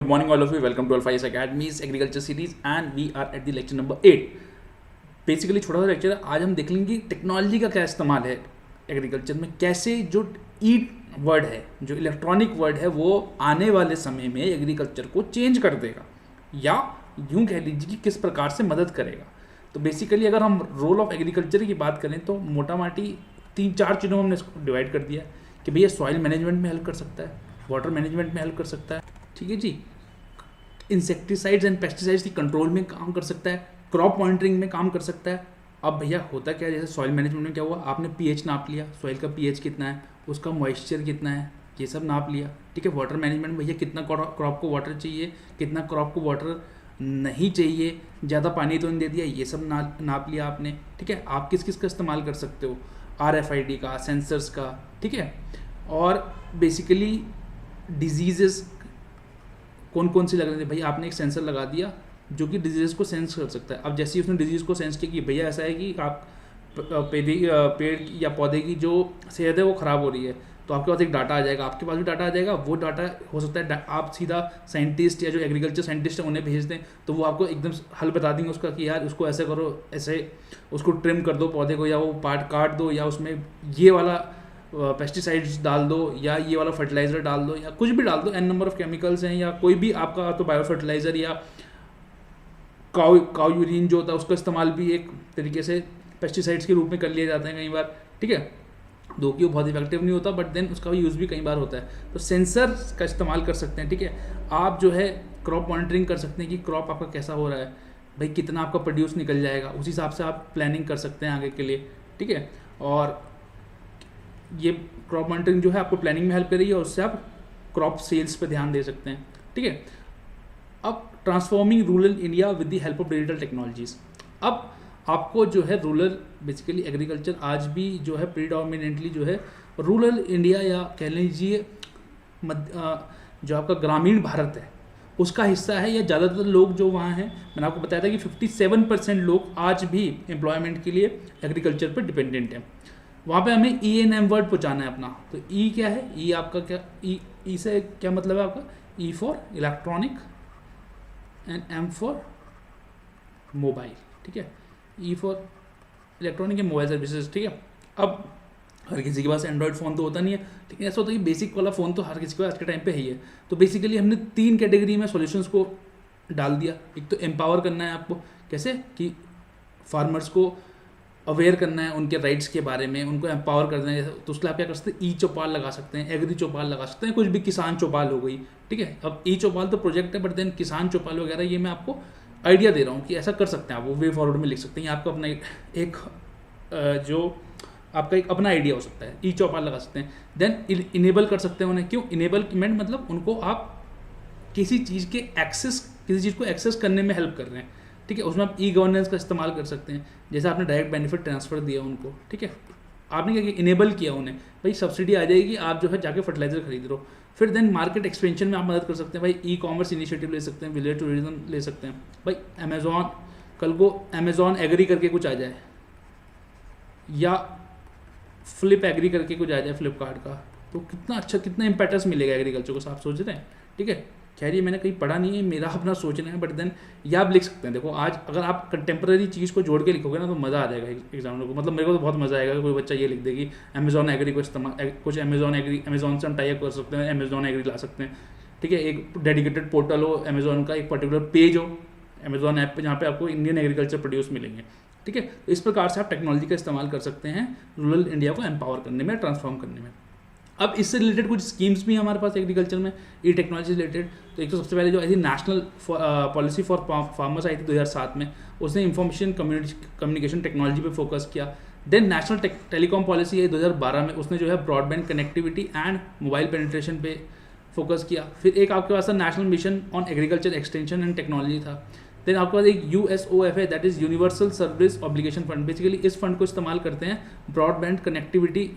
Good morning, all of you. Welcome to Alpha Academy's Agriculture Series, and we are at the lecture number 8. Basically छोटा सा lecture है. आज हम देख लेंगे टेक्नोलॉजी का क्या इस्तेमाल है एग्रीकल्चर में, कैसे जो ई वर्ड है, जो इलेक्ट्रॉनिक वर्ड है, वो आने वाले समय में एग्रीकल्चर को चेंज कर देगा, या यूँ कह लीजिए कि किस प्रकार से मदद करेगा. तो बेसिकली अगर हम रोल ऑफ एग्रीकल्चर की बात करें तो मोटा माटी 3-4 चीज़ों में हमने इसको डिवाइड कर दिया कि भैया सॉइल मैनेजमेंट में हेल्प कर सकता है, वाटर मैनेजमेंट में हेल्प कर सकता है, ठीक है जी, इंसेक्टिसाइड्स एंड पेस्टिसाइड्स की कंट्रोल में काम कर सकता है, क्रॉप मॉनिटरिंग में काम कर सकता है. अब भैया होता क्या है, जैसे सॉइल मैनेजमेंट में क्या हुआ, आपने पीएच नाप लिया, सॉइल का पीएच कितना है, उसका मॉइस्चर कितना है, ये सब नाप लिया, ठीक है. वाटर मैनेजमेंट में भैया कितना क्रॉप को वाटर चाहिए, कितना क्रॉप को वाटर नहीं चाहिए, ज़्यादा पानी तो नहीं दे दिया, ये सब नाप लिया आपने, ठीक है. आप किस किस का इस्तेमाल कर सकते हो, RFID का, सेंसर्स का, ठीक है. और बेसिकली डिजीज़ कौन कौन सी लग रही थी, भाई आपने एक सेंसर लगा दिया जो कि डिजीज़ को सेंस कर सकता है. अब जैसे ही उसने डिजीज़ को सेंस किया कि भैया ऐसा है कि आप पेड़ या पौधे की जो सेहत है वो ख़राब हो रही है, तो आपके पास एक डाटा आ जाएगा, आपके पास भी डाटा आ जाएगा. वो डाटा हो सकता है आप सीधा साइंटिस्ट या जो एग्रीकल्चर साइंटिस्ट है उन्हें भेज दें, तो वो आपको एकदम हल बता देंगे उसका कि यार उसको ऐसे करो, ऐसे उसको ट्रिम कर दो पौधे को, या वो पार्ट काट दो, या उसमें ये वाला पेस्टिसाइड्स डाल दो, या ये वाला फर्टिलाइज़र डाल दो, या कुछ भी डाल दो. एन नंबर ऑफ केमिकल्स हैं, या कोई भी आपका तो बायो फर्टिलाइज़र या काउ यूरिन जो होता है उसका इस्तेमाल भी एक तरीके से पेस्टिसाइड्स के रूप में कर लिए जाते हैं कई बार, ठीक है. दो कि वो बहुत इफेक्टिव नहीं होता, बट देन उसका यूज़ भी कई बार होता है. तो सेंसर का इस्तेमाल कर सकते हैं, ठीक है. आप जो है क्रॉप मॉनिटरिंग कर सकते हैं कि क्रॉप आपका कैसा हो रहा है, भाई कितना आपका प्रोड्यूस निकल जाएगा, उस हिसाब से आप प्लानिंग कर सकते हैं आगे के लिए, ठीक है. और ये क्रॉप मॉनिटरिंग जो है आपको प्लानिंग में हेल्प करेगी, और उससे आप क्रॉप सेल्स पे ध्यान दे सकते हैं, ठीक है. अब transforming rural India with the help of digital technologies. अब आपको जो है रूरल बेसिकली एग्रीकल्चर आज भी जो है प्रीडोमिनेंटली जो है रूरल इंडिया, या कह लीजिए जो आपका ग्रामीण भारत है उसका हिस्सा है, या ज़्यादातर लोग जो वहाँ हैं, मैंने आपको बताया था कि 57% लोग आज भी एम्प्लॉयमेंट के लिए एग्रीकल्चर पर डिपेंडेंट हैं. वहाँ पे हमें ENM वर्ड पहुँचाना है अपना. तो ई क्या है, ई आपका क्या, ई से क्या मतलब है आपका, E for electronic and M for mobile, ठीक है. E for electronic and mobile services, ठीक है. अब हर किसी के पास एंड्रॉयड फ़ोन तो होता नहीं है, ठीक है. ऐसा होता है कि बेसिक वाला फ़ोन तो हर किसी के पास आज के टाइम पे है ही है. तो बेसिकली हमने 3 कैटेगरी में सॉल्यूशंस को डाल दिया. एक तो एम्पावर करना है आपको, कैसे कि फार्मर्स को अवेयर करना है उनके राइट्स के बारे में, उनको एम्पावर करना है. तो उसके लिए आप क्या कर सकते हैं, ई चौपाल लगा सकते हैं, एग्री चौपाल लगा सकते हैं, कुछ भी, किसान चौपाल हो गई, ठीक है. अब ई चौपाल तो प्रोजेक्ट है, बट देन किसान चौपाल वगैरह ये मैं आपको आइडिया दे रहा हूँ कि ऐसा कर सकते हैं आप, वो वे फॉरवर्ड में लिख सकते हैं. आपका अपना एक जो आपका एक अपना आइडिया हो सकता है, ई चौपाल लगा सकते हैं. देन इनेबल कर सकते हैं उन्हें. क्यों इनेबलमेंट, मतलब उनको आप किसी चीज़ को एक्सेस करने में हेल्प कर रहे हैं, ठीक है. उसमें आप ई गवर्नेंस का इस्तेमाल कर सकते हैं. जैसे आपने डायरेक्ट बेनिफिट ट्रांसफ़र दिया उनको, ठीक है, आपने क्या किया, इनेबल किया उन्हें, भाई सब्सिडी आ जाएगी, आप जो है जाके फर्टिलाइजर खरीद रहे हो. फिर देन मार्केट एक्सपेंशन में आप मदद कर सकते हैं, भाई ई-कॉमर्स इनिशिएटिव ले सकते हैं, विलेज टूरिज्म ले सकते हैं. भाई अमेज़ॉन, कल को अमेज़ॉन एग्री करके कुछ आ जाए, या फ्लिप एग्री करके कुछ आ जाए फ्लिपकार्ट का, तो कितना अच्छा, कितना इम्पैक्टस मिलेगा एग्रीकल्चर को, आप सोच रहे हैं, ठीक है. खैर ये मैंने कहीं पढ़ा नहीं है, मेरा अपना सोचना है, बट देन ये आप लिख सकते हैं. देखो आज अगर आप कंटेम्प्रेरी चीज़ को जोड़ के लिखोगे ना तो मज़ा आ जाएगा एग्जामिनर को. मतलब मेरे को तो बहुत मज़ा आएगा कि कोई बच्चा ये लिख दे कि अमेज़ॉन एग्री को इस्तेमाल, कुछ अमेज़ॉन से हम टाई अप कर सकते हैं, अमेज़ॉन एग्री ला सकते हैं, ठीक है. एक डेडिकेटेड पोर्टल हो अमेज़ॉन का, एक पर्टिकुलर पेज हो अमेज़ॉन ऐप पे जहाँ पे आपको इंडियन एग्रीकल्चर प्रोड्यूस मिलेंगे, ठीक है. तो इस प्रकार से आप टेक्नोलॉजी का इस्तेमाल कर सकते हैं रूरल इंडिया को एम्पावर करने में, ट्रांसफॉर्म करने में. अब इससे रिलेटेड कुछ स्कीम्स भी हमारे पास एग्रीकल्चर में ई टेक्नोलॉजी रिलेटेड. तो एक तो सबसे पहले जो आई थी नेशनल पॉलिसी फॉर फार्मर्स आई थी 2007 में, उसने इंफॉर्मेशन कम्युनिकेशन टेक्नोलॉजी पे फोकस किया. देन नेशनल टेलीकॉम पॉलिसी है 2012 में, उसने जो है broadband connectivity and mobile penetration पे फोकस किया. फिर एक आपके पास national mission on agriculture extension and technology था. देन आपके पास एक USOF है, that is universal service obligation fund. Basically इस फंड को इस्तेमाल करते हैं ब्रॉडबैंड कनेक्टिविटी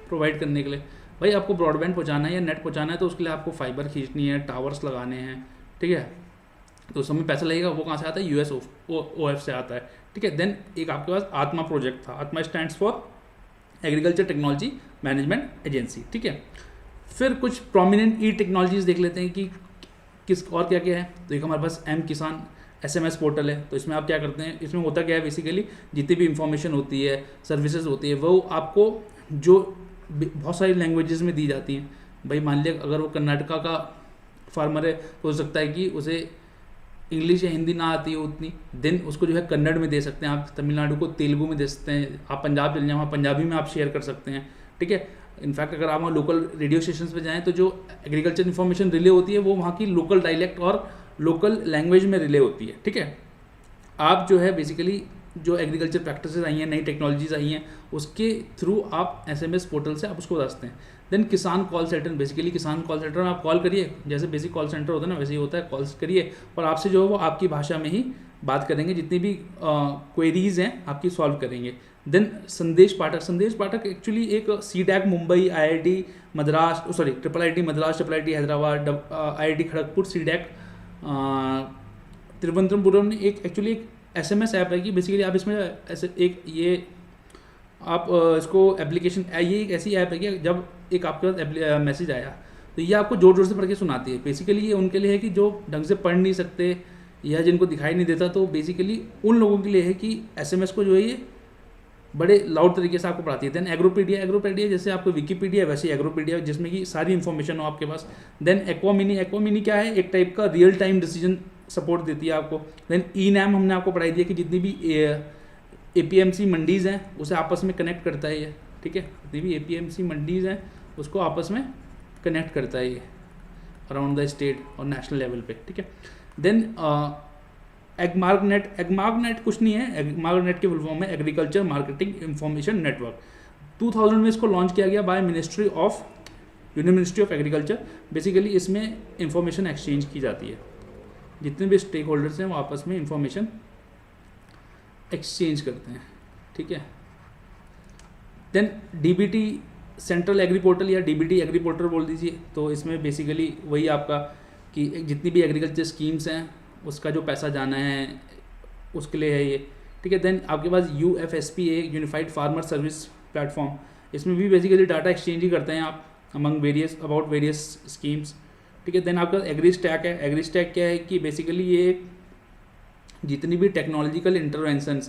प्रोवाइड करने के लिए. भाई आपको ब्रॉडबैंड पहुंचाना है या नेट पहुंचाना है, तो उसके लिए आपको फाइबर खींचनी है, टावर्स लगाने हैं, ठीक है. तो उसमें पैसा लगेगा, वो कहाँ से आता है, USOF से आता है, ठीक है. देन एक आपके पास आत्मा प्रोजेक्ट था. आत्मा stands for agriculture technology management agency, ठीक है. फिर कुछ प्रोमिनेंट ई टेक्नोलॉजीज देख लेते हैं कि किस और क्या क्या है, तो एक हमारे पास एम किसान SMS पोर्टल है। तो इसमें आप क्या करते हैं, इसमें होता क्या है बेसिकली, जितनी भी इंफॉर्मेशन होती है, सर्विसेज होती है, वो आपको जो बहुत सारी लैंग्वेजेस में दी जाती हैं। भाई मान लिया अगर वो कर्नाटका का फार्मर है तो हो सकता है कि उसे इंग्लिश या हिंदी ना आती है उतनी, देन उसको जो है कन्नड़ में दे सकते हैं आप, तमिलनाडु को तेलुगु में दे सकते हैं, आप पंजाब चले जाएँ वहाँ पंजाबी में आप शेयर कर सकते हैं, ठीक है। इनफैक्ट अगर आप वहाँ लोकल रेडियो स्टेशन पे जाएँ तो जो एग्रीकल्चर इन्फॉर्मेशन रिले होती है वो वहाँ की लोकल डायलेक्ट और लोकल लैंग्वेज में रिले होती है, ठीक है। आप जो है बेसिकली जो एग्रीकल्चर प्रैक्टिसेस आई हैं, नई टेक्नोलॉजीज आई हैं, उसके थ्रू आप SMS पोर्टल से आप उसको बताते हैं। देन किसान कॉल सेंटर, बेसिकली किसान कॉल सेंटर में आप कॉल करिए, जैसे बेसिक कॉल सेंटर होता है ना वैसे ही होता है, कॉल करिए और आपसे जो है वो आपकी भाषा में ही बात करेंगे, जितनी भी क्वेरीज हैं आपकी सॉल्व करेंगे। देन संदेश पाठक एक्चुअली एक CDAC Mumbai, IIT Madras, sorry IIT Madras, IIT Hyderabad, IIT Kharagpur, CDAC Thiruvananthapuram ने एक एक्चुअली एक SMS ऐप है कि बेसिकली आप इसमें ऐसे एक ये आप इसको एप्लीकेशन, ये एक ऐसी ऐप है कि जब एक आपके पास मैसेज आया तो ये आपको जोर जोर से पढ़ के सुनाती है। बेसिकली ये उनके लिए है कि जो ढंग से पढ़ नहीं सकते या जिनको दिखाई नहीं देता, तो बेसिकली उन लोगों के लिए है कि SMS को जो है ये बड़े लाउड तरीके से आपको पढ़ाती है। देन एग्रोपीडिया जैसे आपको विकीपीडिया वैसे एग्रोपीडिया, जिसमें कि सारी इन्फॉर्मेशन हो आपके पास। देन एक्वामिनी क्या है, एक टाइप का रियल टाइम डिसीजन सपोर्ट देती है आपको। देन E-NAM हमने आपको पढ़ाई दी है कि जितनी भी APMC मंडीज़ हैं उसे आपस में कनेक्ट करता है ये, ठीक है। जितनी भी APMC मंडीज़ हैं उसको आपस में कनेक्ट करता है ये अराउंड द स्टेट और नेशनल लेवल पे, ठीक है। देन एगमार्कनेट कुछ नहीं है, एगमार्कनेट के फुल फॉर्म है एग्रीकल्चर मार्केटिंग इंफॉर्मेशन नेटवर्क। 2000 में इसको लॉन्च किया गया by ministry of agriculture. Basically इसमें इंफॉर्मेशन एक्सचेंज की जाती है, जितने भी स्टेक होल्डर्स हैं वो आपस में इंफॉर्मेशन एक्सचेंज करते हैं, ठीक है। Then DBT central agri portal या DBT एग्री पोर्टल बोल दीजिए, तो इसमें बेसिकली वही आपका कि जितनी भी एग्रीकल्चर स्कीम्स हैं उसका जो पैसा जाना है उसके लिए है ये, ठीक है। देन आपके पास UFSP है, यूनिफाइड फार्मर सर्विस प्लेटफॉर्म। इसमें भी बेसिकली डाटा एक्सचेंज ही करते हैं आप अमंग वेरियस स्कीम्स, ठीक है। देन आपका एग्री स्टैक है। एग्री स्टैक क्या है कि बेसिकली ये जितनी भी टेक्नोलॉजिकल इंटरवेंशंस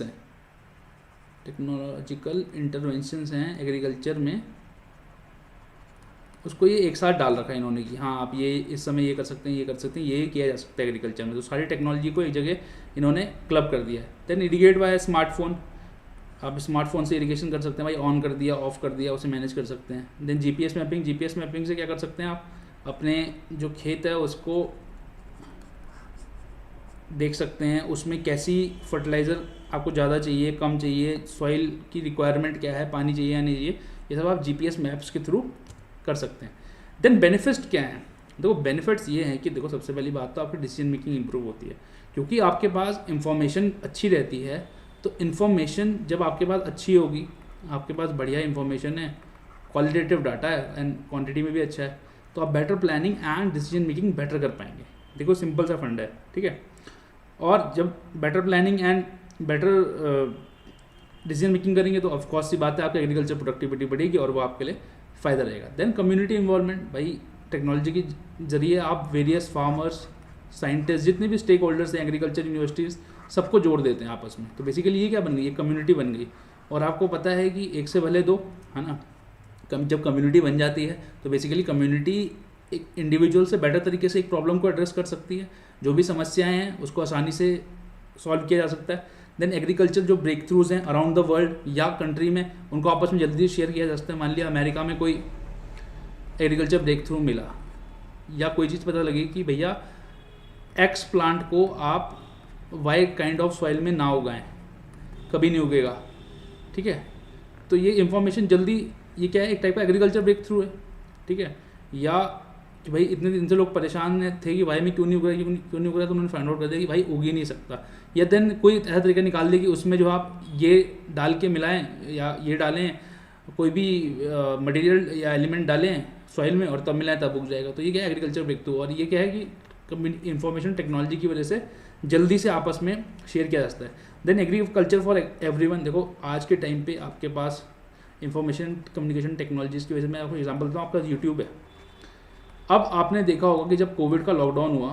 हैं एग्रीकल्चर में, उसको ये एक साथ डाल रखा है इन्होंने कि हाँ आप ये इस समय ये कर सकते हैं, ये किया जा सकता है एग्रीकल्चर में। तो सारी टेक्नोलॉजी को एक जगह इन्होंने क्लब कर दिया है। देन इरीगेट बाय स्मार्टफोन, आप स्मार्टफोन से इरीगेशन कर सकते हैं, भाई ऑन कर दिया, ऑफ कर दिया, उसे मैनेज कर सकते हैं। देन GPS मैपिंग से क्या कर सकते हैं, आप अपने जो खेत है उसको देख सकते हैं, उसमें कैसी फर्टिलाइज़र आपको ज़्यादा चाहिए, कम चाहिए, सॉइल की रिक्वायरमेंट क्या है, पानी चाहिए या नहीं चाहिए, ये सब आप GPS मैप्स के थ्रू कर सकते हैं। देन बेनिफिट्स क्या हैं, देखो बेनिफिट्स ये हैं कि देखो सबसे पहली बात तो आपकी डिसीजन मेकिंग इंप्रूव होती है, क्योंकि आपके पास इंफॉर्मेशन अच्छी रहती है। तो इन्फॉर्मेशन जब आपके पास अच्छी होगी, आपके पास बढ़िया इंफॉर्मेशन है, क्वालिटेटिव डाटा है एंड क्वांटिटी में भी अच्छा है, तो आप better planning and decision making better कर पाएंगे। देखो सिंपल सा फंड है, ठीक है। और जब better planning and better decision making करेंगे तो ऑफकोर्स सी बात है आपकी एग्रीकल्चर प्रोडक्टिविटी बढ़ेगी और वो आपके लिए फ़ायदा रहेगा। देन कम्युनिटी इन्वॉल्वमेंट, भाई टेक्नोलॉजी के जरिए आप वेरियस फार्मर्स, साइंटिस्ट, जितने भी स्टेक होल्डर्स हैं, एग्रीकल्चर यूनिवर्सिटीज़, सबको जोड़ देते हैं आपस में। तो बेसिकली ये क्या बन गई, ये कम्युनिटी बन गई। और आपको पता है कि एक से भले दो, है ना। जब कम्युनिटी बन जाती है तो बेसिकली कम्युनिटी एक इंडिविजुअल से बेटर तरीके से एक प्रॉब्लम को एड्रेस कर सकती है, जो भी समस्याएं हैं उसको आसानी से सॉल्व किया जा सकता है। देन एग्रीकल्चर जो ब्रेक थ्रूज हैं अराउंड द वर्ल्ड या कंट्री में, उनको आपस में जल्दी शेयर किया जा सकता है। मान लिया अमेरिका में कोई एग्रीकल्चर ब्रेक थ्रू मिला या कोई चीज़ पता लगी कि भैया एक्स प्लांट को आप वाई काइंड ऑफ सॉइल में ना उगाएं, कभी नहीं उगेगा, ठीक है। तो ये इंफॉर्मेशन जल्दी, ये क्या है, एक टाइप का एग्रीकल्चर ब्रेक थ्रू है, ठीक है। या कि भाई इतने दिन से लोग परेशान थे कि भाई में क्यों नहीं उग रहा तो उन्होंने फाइंड आउट कर दिया कि भाई उग ही नहीं सकता। या देन कोई ऐसा तरीका निकाल दे कि उसमें जो आप ये डाल के मिलाएं या ये डालें, कोई भी मटेरियल या एलिमेंट डालें सॉइल में और तब मिलाएं तब उग जाएगा। तो ये क्या है, एग्रीकल्चर ब्रेक थ्रू। और ये क्या है कि इंफॉर्मेशन टेक्नोलॉजी की वजह से जल्दी से आपस में शेयर किया जा सकता है। देन एग्रीकल्चर फॉर एवरीवन, देखो आज के टाइम पे आपके पास इंफॉर्मेशन कम्युनिकेशन टेक्नोलॉजीज़ की वजह से, मैं आपको एग्जांपल देता हूँ, आपका यूट्यूब है। अब आपने देखा होगा कि जब कोविड का लॉकडाउन हुआ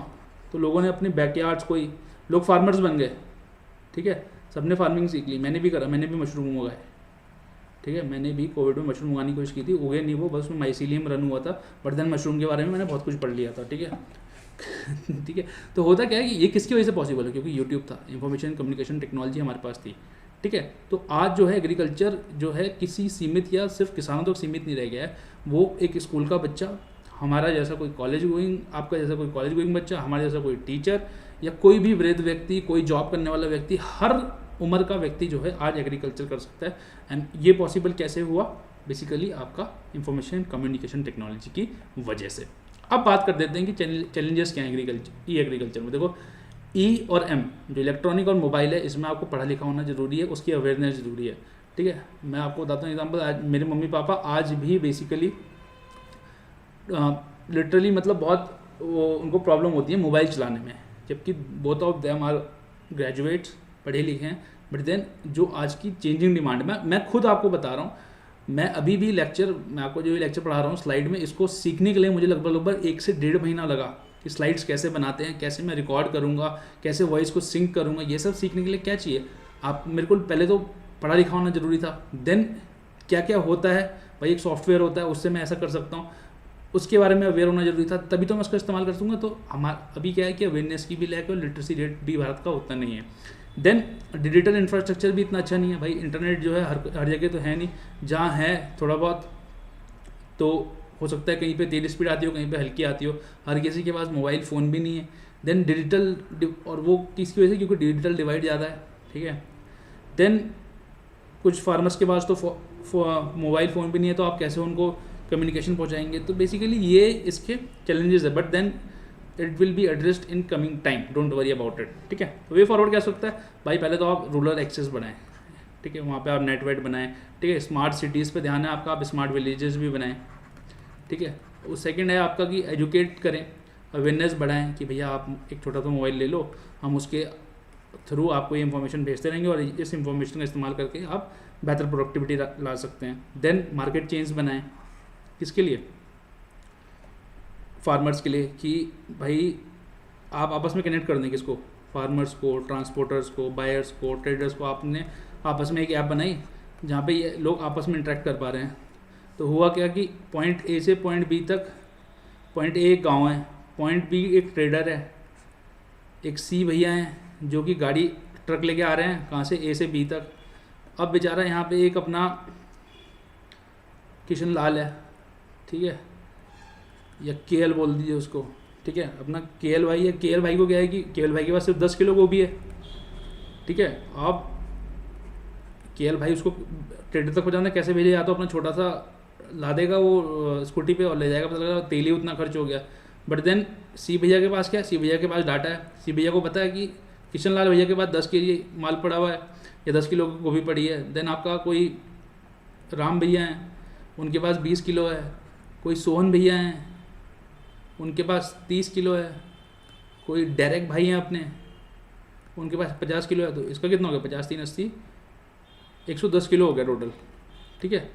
तो लोगों ने अपने बैकयार्ड्स, कोई लोग फार्मर्स बन गए, ठीक है, सबने फार्मिंग सीख ली। मैंने भी करा, मैंने भी मशरूम उगाए, ठीक है, मैंने भी कोविड में मशरूम उगाने की कोशिश की थी, उगे नहीं वो, बस में माइसीलियम रन हुआ था, बट देन मशरूम के बारे में मैंने बहुत कुछ पढ़ लिया था, ठीक है। ठीक है, तो होता क्या है कि ये किसकी वजह से पॉसिबल है, क्योंकि यूट्यूब था, इंफॉर्मेशन कम्युनिकेशन टेक्नोलॉजी हमारे पास थी, ठीक है। तो आज जो है एग्रीकल्चर जो है किसी सीमित या सिर्फ किसानों तक सीमित नहीं रह गया है, वो एक स्कूल का बच्चा, हमारा जैसा कोई कॉलेज गोइंग, आपका जैसा कोई कॉलेज गोइंग बच्चा, हमारे जैसा कोई टीचर, या कोई भी वृद्ध व्यक्ति, कोई जॉब करने वाला व्यक्ति, हर उम्र का व्यक्ति जो है आज एग्रीकल्चर कर सकता है। एंड ये पॉसिबल कैसे हुआ, बेसिकली आपका इंफॉर्मेशन कम्युनिकेशन टेक्नोलॉजी की वजह से। अब बात कर देते हैं कि चैलेंजेस क्या हैं एग्रीकल्चर में। देखो, ई और एम जो इलेक्ट्रॉनिक और मोबाइल है, इसमें आपको पढ़ा लिखा होना जरूरी है, उसकी अवेयरनेस जरूरी है, ठीक है। मैं आपको बताता हूँ एग्जाम्पल, आज मेरे मम्मी पापा आज भी बेसिकली लिटरली मतलब बहुत उनको प्रॉब्लम होती है मोबाइल चलाने में, जबकि both of them are graduates, पढ़े लिखे हैं, बट देन जो आज की चेंजिंग डिमांड, मैं खुद आपको बता रहा हूँ, मैं अभी भी मैं आपको जो लेक्चर पढ़ा रहा हूँ स्लाइड में, इसको सीखने के लिए मुझे लगभग 1 से 1.5 महीना लगा कि स्लाइड्स कैसे बनाते हैं, कैसे मैं रिकॉर्ड करूँगा, कैसे वॉइस को सिंक करूँगा, ये सब सीखने के लिए क्या चाहिए, आप मेरे को पहले तो पढ़ा लिखा होना जरूरी था, देन क्या क्या होता है भाई, एक सॉफ्टवेयर होता है उससे मैं ऐसा कर सकता हूँ, उसके बारे में अवेयर होना जरूरी था, तभी तो मैं उसका इस्तेमाल कर सकूँगा। तो हमारा अभी क्या है कि अवेयरनेस की भी लैक है और लिटरेसी रेट भी भारत का उतना नहीं है। देन डिजिटल इंफ्रास्ट्रक्चर भी इतना अच्छा नहीं है भाई, इंटरनेट जो है हर जगह तो है नहीं, जहाँ है थोड़ा बहुत तो हो सकता है कहीं पे तेज स्पीड आती हो, कहीं पे हल्की आती हो, हर किसी के पास मोबाइल फ़ोन भी नहीं है। देन डिजिटल, और वो किसकी वजह से, क्योंकि डिजिटल डिवाइड ज़्यादा है, ठीक है। देन कुछ फार्मर्स के पास तो मोबाइल फ़ोन भी नहीं है, तो आप कैसे उनको कम्युनिकेशन पहुँचाएंगे। तो बेसिकली ये इसके चैलेंजेस है, but then it will be addressed in coming time, don't worry about it, ठीक है। तो वे फॉरवर्ड क्या सकता है भाई, पहले तो आप रूरल एक्सेस बनाएं, ठीक है, वहाँ पे आप नेटवर्क बनाएं, ठीक है। स्मार्ट सिटीज़ पे ध्यान है आपका, आप स्मार्ट विलेजेस भी बनाएं, ठीक है। वो सेकंड है आपका कि एजुकेट करें, अवेयरनेस बढ़ाएं कि भैया आप एक छोटा सा मोबाइल ले लो, हम उसके थ्रू आपको ये इन्फॉर्मेशन भेजते रहेंगे और इस इन्फॉर्मेशन का इस्तेमाल करके आप बेहतर प्रोडक्टिविटी ला सकते हैं। देन मार्केट चेन्स बनाएं, किसके लिए, फार्मर्स के लिए, कि भाई आप आपस में कनेक्ट कर दें, किसको, फार्मर्स को, ट्रांसपोर्टर्स को, बायर्स को, ट्रेडर्स को। आपने आपस में एक ऐप बनाई जहाँ पे ये लोग आपस में इंटरेक्ट कर पा रहे हैं। तो हुआ क्या कि पॉइंट ए से पॉइंट बी तक, पॉइंट ए एक गाँव है, पॉइंट बी एक ट्रेडर है, एक सी भैया हैं जो कि गाड़ी ट्रक लेके आ रहे हैं कहाँ से, ए से बी तक। अब बेचारा यहाँ पे एक अपना किशन लाल है, ठीक है, या केएल बोल दीजिए उसको, ठीक है, अपना केएल भाई है। केएल भाई को क्या है कि केएल भाई के पास सिर्फ 10 किलो गोभी है, ठीक है। आप केएल भाई उसको ट्रेडर तक पहुँचाना कैसे भेजे, या तो अपना छोटा सा ला देगा वो स्कूटी पे और ले जाएगा, पता लगा तेल ही उतना खर्च हो गया। बट देन सी भैया के पास क्या है, सी भैया के पास डाटा है, सी भैया को पता है कि किशन लाल भैया के पास 10 केजी माल पड़ा हुआ है या 10 किलो गोभी पड़ी है। देन आपका कोई राम भैया हैं, उनके पास 20 किलो है, कोई सोहन भैया हैं, उनके पास 30 किलो है, कोई डायरेक्ट भाई हैं अपने, उनके पास 50 किलो है। तो इसका कितना हो गया, 50 3 80, 110 किलो हो गया टोटल, ठीक है।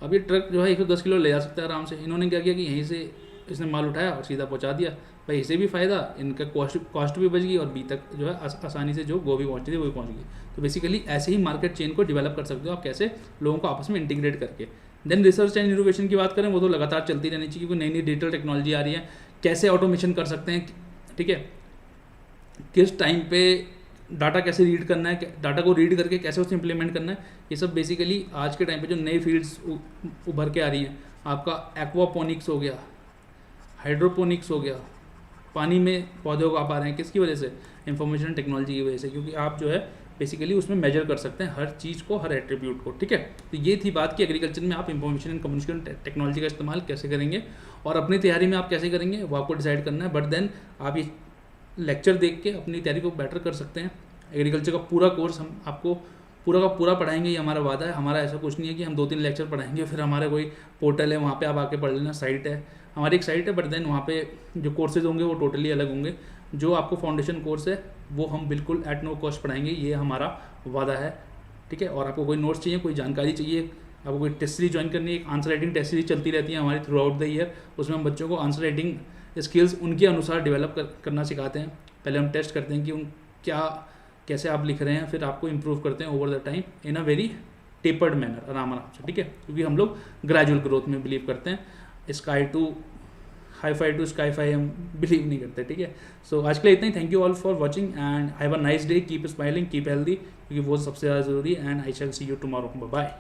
अब ये ट्रक जो है 110 किलो ले जा सकता है आराम से। इन्होंने क्या किया कि यहीं से इसने माल उठाया और सीधा पहुंचा दिया, भाई इसे भी फ़ायदा, इनका कॉस्ट भी बच गई और बी तक जो है आसानी से जो गोभी पहुँचती थी वही पहुँच गई। तो बेसिकली ऐसे ही मार्केट चेन को डेवलप कर सकते हो आप, कैसे, लोगों को आपस में इंटीग्रेट करके। देन रिसर्च एंड इनोवेशन की बात करें, वो तो लगातार चलती रहनी चाहिए, क्योंकि नई नई डिजिटल टेक्नोलॉजी आ रही है, कैसे ऑटोमेशन कर सकते हैं, ठीक है, किस टाइम पे डाटा कैसे रीड करना है, डाटा को रीड करके कैसे उसे इंप्लीमेंट करना है, ये सब बेसिकली आज के टाइम पे जो नई फील्ड्स उभर के आ रही हैं। आपका एक्वापोनिक्स हो गया, हाइड्रोपोनिक्स हो गया, पानी में पौधे उगा पा रहे हैं, किसकी वजह से, इंफॉर्मेशन टेक्नोलॉजी की वजह से, क्योंकि आप जो है बेसिकली उसमें मेजर कर सकते हैं हर चीज़ को, हर एट्रीब्यूट को, ठीक है। तो ये थी बात कि एग्रीकल्चर में आप इंफॉर्मेशन एंड कम्युनिकेशन टेक्नोलॉजी का इस्तेमाल कैसे करेंगे और अपनी तैयारी में आप कैसे करेंगे वो आपको डिसाइड करना है। बट देन आप ये लेक्चर देख के अपनी तैयारी को बेटर कर सकते हैं। एग्रीकल्चर का पूरा कोर्स हम आपको पूरा का पूरा पढ़ाएंगे, ये हमारा वादा है। हमारा ऐसा कुछ नहीं है कि हम 2-3 लेक्चर पढ़ाएंगे फिर हमारा कोई पोर्टल है वहाँ पे आप आके पढ़ लेना, साइट है हमारी, एक साइट है, बट देन वहाँ पे जो कोर्सेज होंगे वो टोटली अलग होंगे। जो आपको फाउंडेशन कोर्स है वो हम बिल्कुल एट नो कॉस्ट पढ़ाएंगे, ये हमारा वादा है, ठीक है। और आपको कोई नोट्स चाहिए, कोई जानकारी चाहिए, आपको कोई टेस्ट सीरीज ज्वाइन करनी है, एक आंसर राइटिंग टेस्ट सीरीज चलती रहती है हमारी थ्रू आउट द ईयर, उसमें हम बच्चों को आंसर राइटिंग स्किल्स उनके अनुसार डेवलप करना सिखाते हैं। पहले हम टेस्ट करते हैं कि उन कैसे आप लिख रहे हैं, फिर आपको इम्प्रूव करते हैं over the time in a very tapered manner, आराम आराम से, ठीक है, क्योंकि हम लोग ग्रेजुअल ग्रोथ में बिलीव करते हैं। स्काई टू स्काई फाई हम बिलीव नहीं करते, ठीक है। सो आज के लिए इतना ही। Thank you all for watching and have a nice day, keep smiling, keep healthy, क्योंकि वो सबसे ज़्यादा जरूरी है। And I shall see you tomorrow, bye.